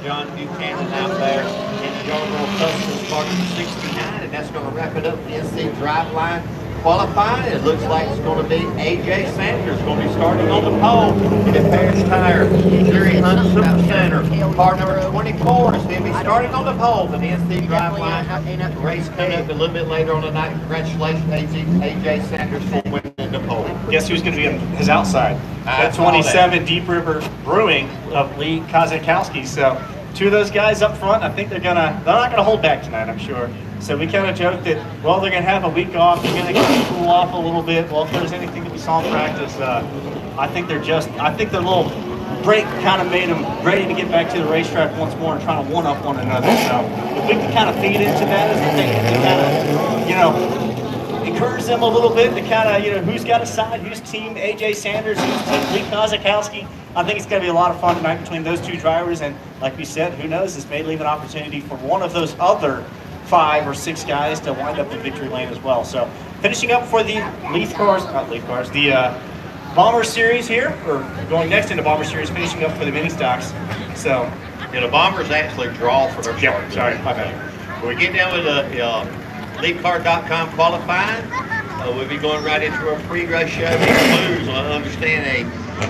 John Buchanan out there in the Yarborough Custom Car number 69, and that's going to wrap it up the NC Driveline qualifying. It looks like it's going to be A.J. Sanders going to be starting on the pole in the Parrish Tire Jerry Hunt Super Center. Car number 24 is going to be starting on the pole for the NC Driveline. The race coming up a little bit later on tonight. Congratulations, A.J. Sanders, for winning the pole. Guess who's going to be on his outside? That 27 Deep River Brewing of Lee Kozakowski. So two of those guys up front, I think they're not gonna hold back tonight, I'm sure. So we kind of joked that, well, they're gonna have a week off, they're gonna get to cool off a little bit. Well, if there's anything that we saw in practice, I think the little break kind of made them ready to get back to the racetrack once more and trying to one-up one another. So if we can kind of feed into that as a thing to kind of, encourage them a little bit to kind of, who's got a side, who's team A.J. Sanders, who's team Lee Kozakowski. I think it's going to be a lot of fun tonight between those two drivers, and like we said, who knows, this may leave an opportunity for one of those other 5 or 6 guys to wind up in victory lane as well. So finishing up for the the Bomber Series here, or going next into Bomber Series, finishing up for the mini stocks. So the Bombers actually draw for their start. Sorry, my bad. When we get down with the LeadCar.com qualifying, we'll be going right into our pre-race show. It includes, understand, a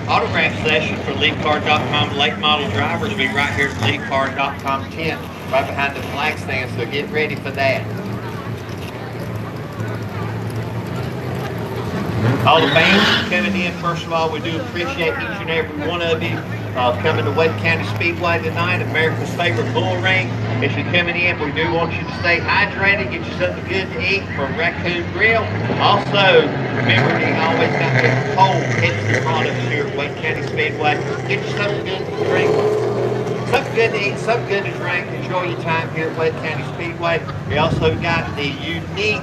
autograph session for LeadCar.com late model drivers. Will be right here at LeadCar.com tent, right behind the flag stand, so get ready for that. All the fans coming in, first of all, we do appreciate each and every one of you coming to Wake County Speedway tonight, America's favorite bull ring. If you're coming in, we do want you to stay hydrated, get you something good to eat from Raccoon Grill. Also, remember, you always got the cold Pepsi products here at Wake County Speedway. Get you something good to drink, something good to eat, something good to drink. Enjoy your time here at Wake County Speedway. We also got the unique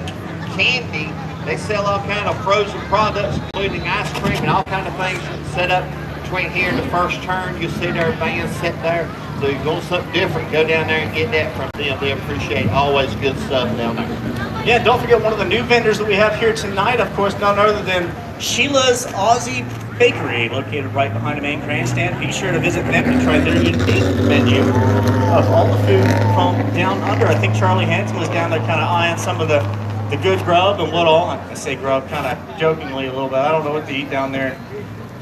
candy. They sell all kind of frozen products, including ice cream and all kind of things set up between here and the first turn. You'll see their vans set there. So if you want something different, go down there and get that from them. They appreciate always good stuff down there. Yeah, don't forget one of the new vendors that we have here tonight, of course, none other than Sheila's Aussie Bakery, located right behind the main grandstand. Be sure to visit them and try their unique menu of all the food from down under. I think Charlie Hanson was down there kind of eyeing some of the good grub and what all. I say grub kind of jokingly a little bit. I don't know what to eat down there,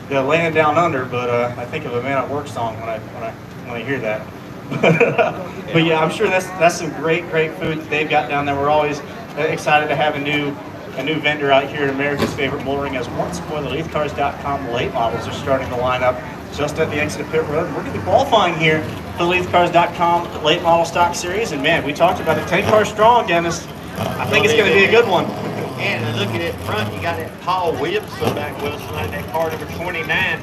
the land down under, but I think of a Man at Work song when I hear that. But yeah, I'm sure that's some great food that they've got down there. We're always excited to have a new vendor out here at America's favorite bull ring, as once more the LeafCars.com late models are starting to line up just at the exit of pit road. We're going to be qualifying here for the LeafCars.com late model stock series, and man, we talked about it, 10 cars strong, Dennis. I think it's going to be a good one. And looking at front, you got that Paul Williamson back with us tonight, that car number 29,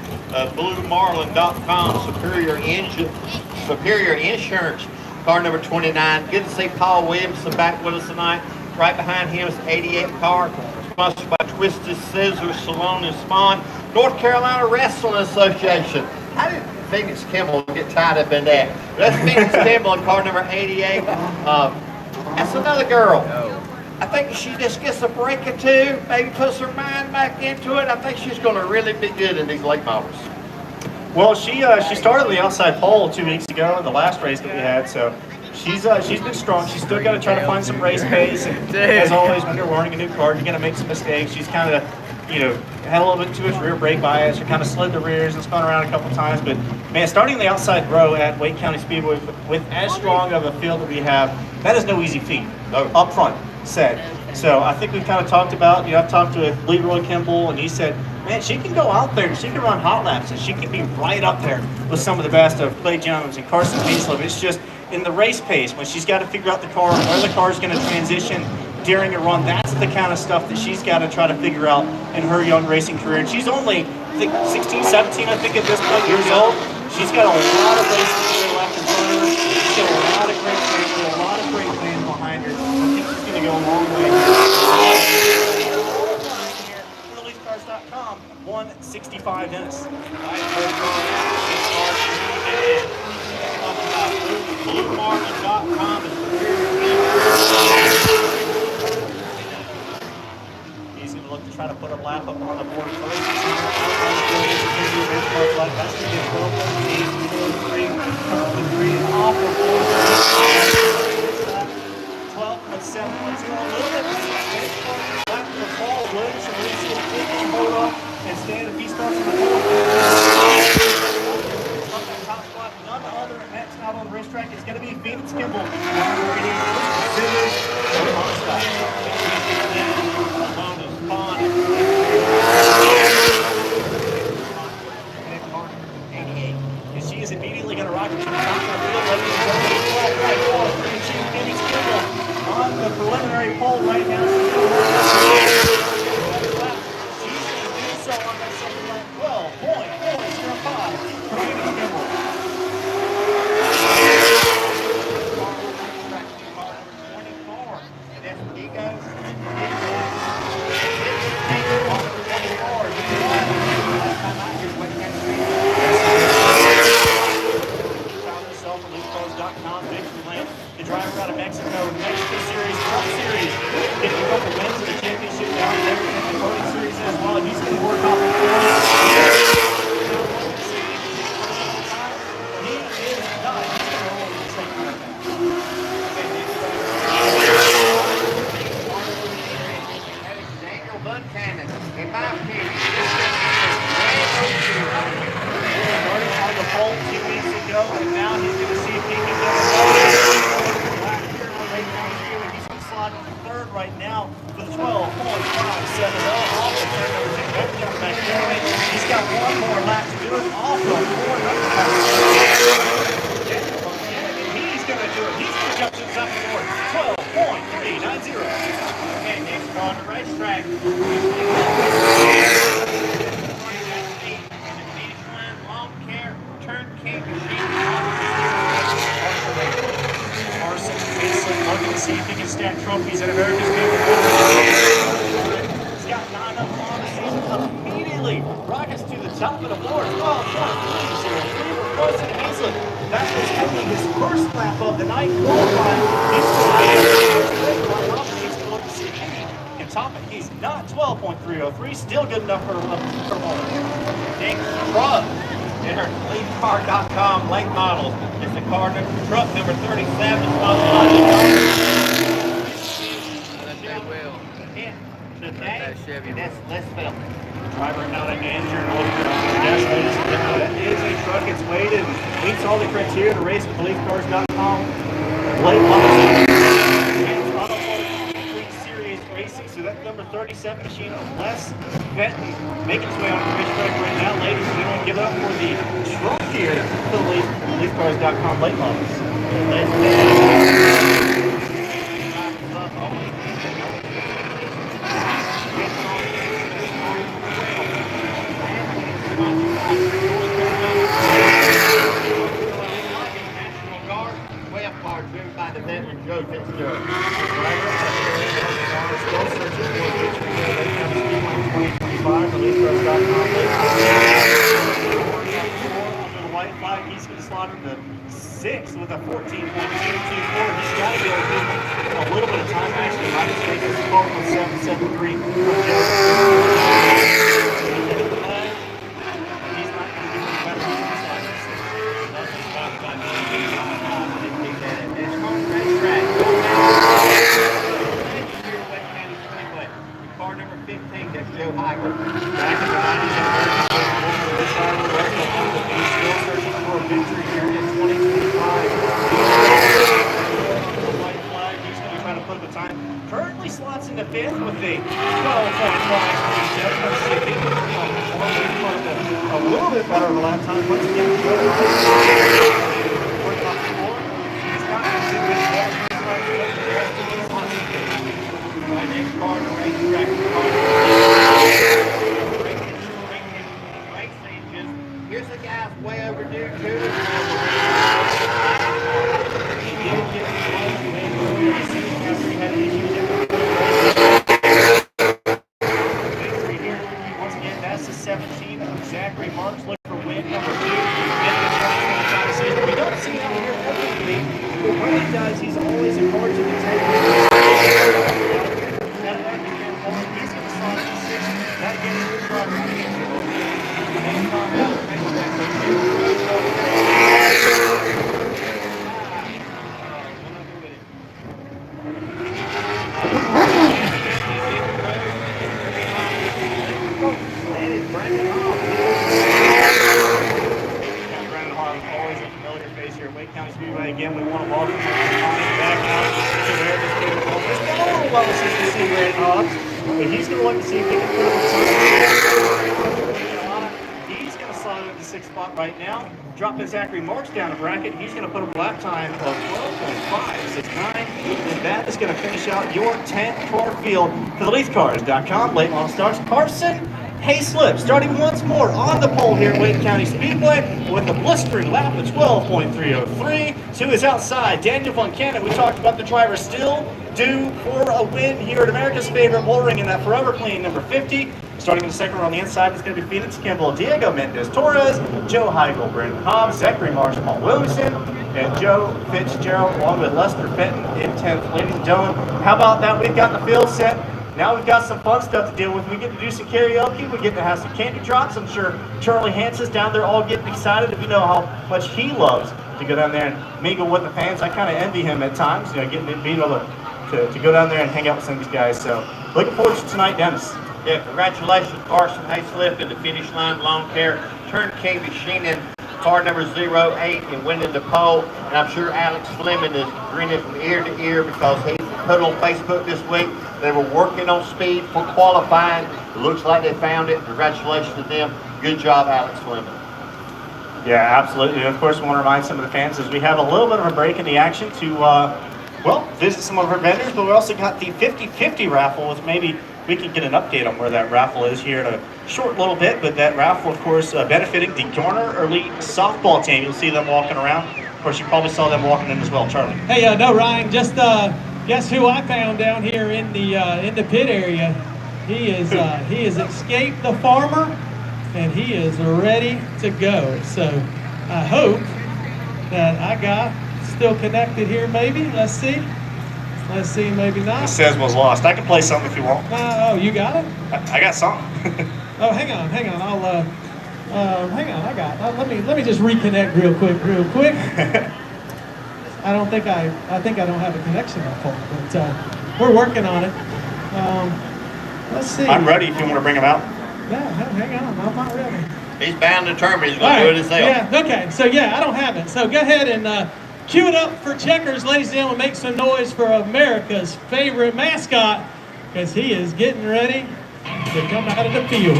BlueMarlin.com, Superior Insurance, car number 29. Good to see Paul Williamson back with us tonight. Right behind him is the 88 car, sponsored by Twisted Scissors Salon and Spawn, North Carolina Wrestling Association. How did Phoenix Kimball get tied up in that? That's Phoenix Kimball in car number 88. That's another girl. I think she just gets a break or two, maybe puts her mind back into it. I think she's going to really be good in these late models. Well, she started on the outside pole 2 weeks ago in the last race that we had, so she's been strong. She's still got to try to find some race pace. And as always, when you're learning a new car, you're going to make some mistakes. She's kind of, had a little bit too much rear brake bias. She kind of slid the rears and spun around a couple times. But man, starting the outside row at Wake County Speedway with as strong of a field that we have, that is no easy feat. Up front, set. So I think we've kind of talked about, I've talked to Leroy Kimball, and he said, man, she can go out there and she can run hot laps and she can be right up there with some of the best of Clay Jones and Carson Hayslip. It's just in the race pace, when she's got to figure out the car, where the car is going to transition during a run, that's the kind of stuff that she's got to try to figure out in her young racing career. And she's only, I think, 16, 17, I think, at this point, years old. She's got a lot of racing career left in front of her. She's got a lot of great family, a lot of great fans behind her. I think she's going to go a long way. LeafCars.com, 165 Dennis. BlueMarlin.com is He's going to look to try to put a lap up on the board first. That's going to be a 12.3. 37.0. A little bit back to the Paul Williamson. We're going to see if he can hold up and stand if he starts in the fourth. Top spot, none other next out on the racetrack is going to be Phoenix Kimball. And she is immediately going to rock it to the top of the field. Ladies and gentlemen, Phoenix Kimball on the preliminary pole right now. She's going to do so on that second lap. 12.405 for Phoenix Kimball. The driver out of Mexico, Mexico Series, Cup Series, getting a couple wins in the championship down there in the Voting Series as well. He's going to work off the floor. He is not. He's going to roll the second right now. That is Daniel Buchanan. In my opinion, Started on the pole 2 weeks ago, and now he's going to see if he can get it. Third right now with 12.570 off the turn number 2. He's got one more lap to do it off the 400. He's going to do it. He's going to jump to the top of the board. 12.390. okay, next on the racetrack. And the finish line, lawn care, turn king, Carson Mason looking to see if he can stack trophies at America's Cup. He's got 9 up on the season. Immediately rockets to the top of the board. 12.303 for Carson Mason. That was only his first lap of the night qualifying. He's going to look to see if he can top it. He's not 12.303. Still good enough for a Nick Truck. Enter LeadCar.com late models. It's the car truck number 37. Today, and that's Les Phelps. Driver out of Andrew. Yes, ladies and gentlemen, that is a truck. It's weighted, meets all the criteria to race with LeadCars.com. Late models. Series racing. So that's number 37 machine of Les Benton making its way on the racetrack right now. Ladies and gentlemen, give it up for the truck here for the LeadCars.com late models. Les Benton. National Guard, 12 cars driven by the veteran Joe Fitzgerald. White flag, he's going to slaughter the 6th with a 14.224. He's got to be able to give him a little bit of time actually. I just think it's 12.773 from Joe. He's not going to give him a better time. Car number 15, that's Joe Heiger. Back in the 90s, he's still searching for a victory here in 2025. White flag, he's going to try to put up a time. Currently slots into 5th with a 12.5. A little bit better of a lap time. Once again, Joe Next car to racetrack. Here's the guy's way overdue too. Once again, that's the 17 of Zachary Marks. Look for win number 2. We don't see him here every week, but when he does, he's always a card to the table. well as CCC Grant Hobbs. But he's going to look to see if he can put up some. He's going to slide into the 6th spot right now. Dropping Zachary Marks down a bracket. He's going to put up a lap time of 12.569. And that is going to finish out your 10-car field for the LeafCars.com. Late model stars. Carson Hayslip starting once more on the pole here at Wake County Speedway with a blistering lap of 12.303. To his outside, Daniel Von Cannon. We talked about the driver still due for a win here at America's favorite bullring in that Forever Clean number 50. Starting in the second row on the inside is going to be Phoenix Kimball, Diego Mendez Torres, Joe Heigl, Brandon Hobbs, Zachary Marshall, Paul Williamson, and Joe Fitzgerald, along with Lester Fenton in 10th. Ladies and gentlemen, how about that? We've got the field set. Now we've got some fun stuff to deal with. We get to do some karaoke. We get to have some candy drops. I'm sure Charlie Hanson's down there all getting excited. We know how much he loves to go down there and mingle with the fans. I kind of envy him at times, you know, being able to go down there and hang out with some of these guys. So looking forward to tonight, Dennis. Yeah, congratulations, Carson Hayslip in the finish line, lawn care. Turnkey Sheenan, car number 08, and winning the pole. And I'm sure Alex Fleming is grinning from ear to ear because he put on Facebook this week. They were working on speed for qualifying. It looks like they found it. Congratulations to them. Good job, Alex Fleming. Yeah, absolutely. And of course, we want to remind some of the fans as we have a little bit of a break in the action to, well, visit some of our vendors, but we also got the 50-50 raffle, which maybe we can get an update on where that raffle is here in a short little bit. But that raffle, of course, benefiting the Garner Elite softball team. You'll see them walking around. Of course, you probably saw them walking in as well, Charlie. Hey, no, Ryan, just guess who I found down here in the pit area? He has escaped the farmer, and he is ready to go. So I hope that I got still connected here. Maybe let's see. Let's see, maybe not. It says was lost. I can play something if you want. Oh, you got it? I got something. Oh, hang on. I'll hang on. I got. Let me just reconnect real quick. I think I don't have a connection that far, but we're working on it. Let's see. I'm ready if you want to bring him out. Yeah, hang on. I'm not ready. He's bound and determined. He's going to do it himself. Yeah. Okay. So yeah, I don't have it. So go ahead and cue it up for Checkers, ladies and gentlemen. Make some noise for America's favorite mascot, because he is getting ready to come out of the field.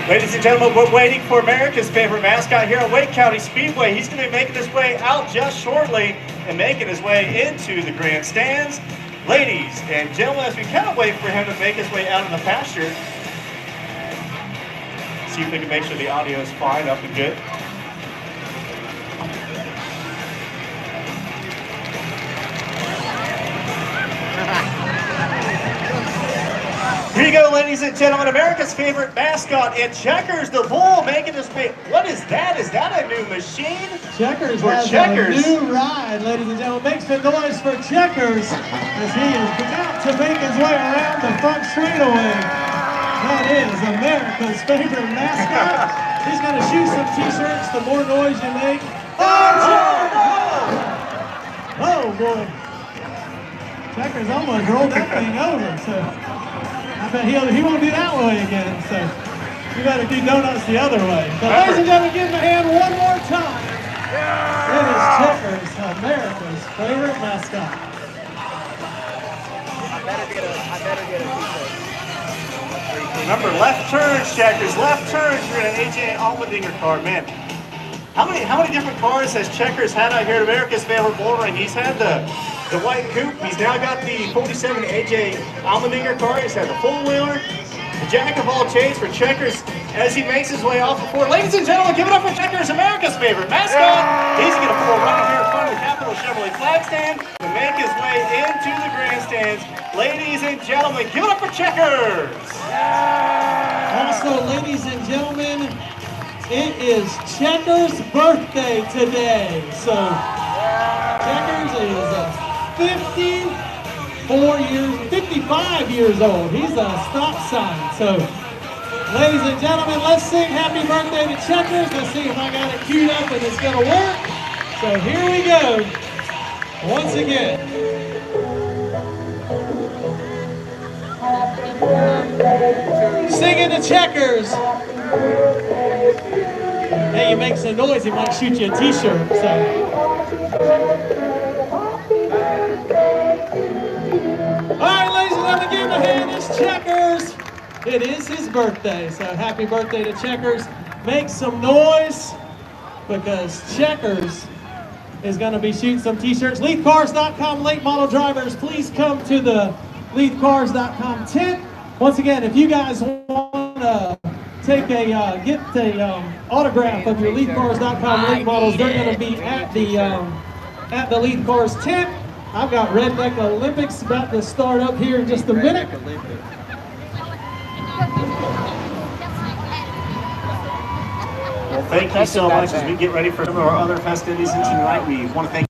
Ladies and gentlemen, we're waiting for America's favorite mascot here at Wake County Speedway. He's going to be making his way out just shortly and making his way into the grandstands. Ladies and gentlemen, as we kind of wait for him to make his way out of the pasture, see if we can make sure the audio is fine, up and good. Here you go, ladies and gentlemen, America's favorite mascot in Checkers, the bull, making his way. What is that? Is that a new machine? Checkers has a new ride, ladies and gentlemen. Make some noise for Checkers as he is about to make his way around the front straightaway. That is America's favorite mascot. He's going to shoot some t-shirts. The more noise you make. Oh boy. Checkers almost rolled that thing over. So I bet he won't do that way again. So you better do donuts the other way. But ladies and gentlemen, give him a hand one more time. It is Checkers, America's favorite mascot. I better get a t-shirt. Remember, left turns, Checkers, left turns. You're in an AJ Allmendinger car, man. How many different cars has Checkers had out here at America's favorite bullring? He's had the white coupe. He's now got the 47 AJ Allmendinger car. He's had the four-wheeler. The jack of all trades for Checkers as he makes his way off the floor. Ladies and gentlemen, give it up for Checkers, America's favorite mascot. He's going to pull right here in front of the Capital Chevrolet flag stand to make his way into the grandstands. Ladies and gentlemen, give it up for Checkers. Also, ladies and gentlemen, it is Checkers' birthday today. So Checkers is 55 years old. He's a stop sign. So, ladies and gentlemen, let's sing happy birthday to Checkers. Let's see if I got it queued up and it's gonna work. So here we go. Once again. Singing to Checkers. Hey, you make some noise, he might shoot you a t-shirt. So. It is his birthday, so happy birthday to Checkers. Make some noise because Checkers is going to be shooting some t-shirts. LeithCars.com late model drivers, please come to the LeithCars.com tent. Once again, if you guys want to take a get the autograph of your LeithCars.com late models, they're going to be at the Leith Cars tent. I've got Redneck Olympics about to start up here in just a minute. Well, thank you so much as we get ready for some of our other festivities. And tonight we want to thank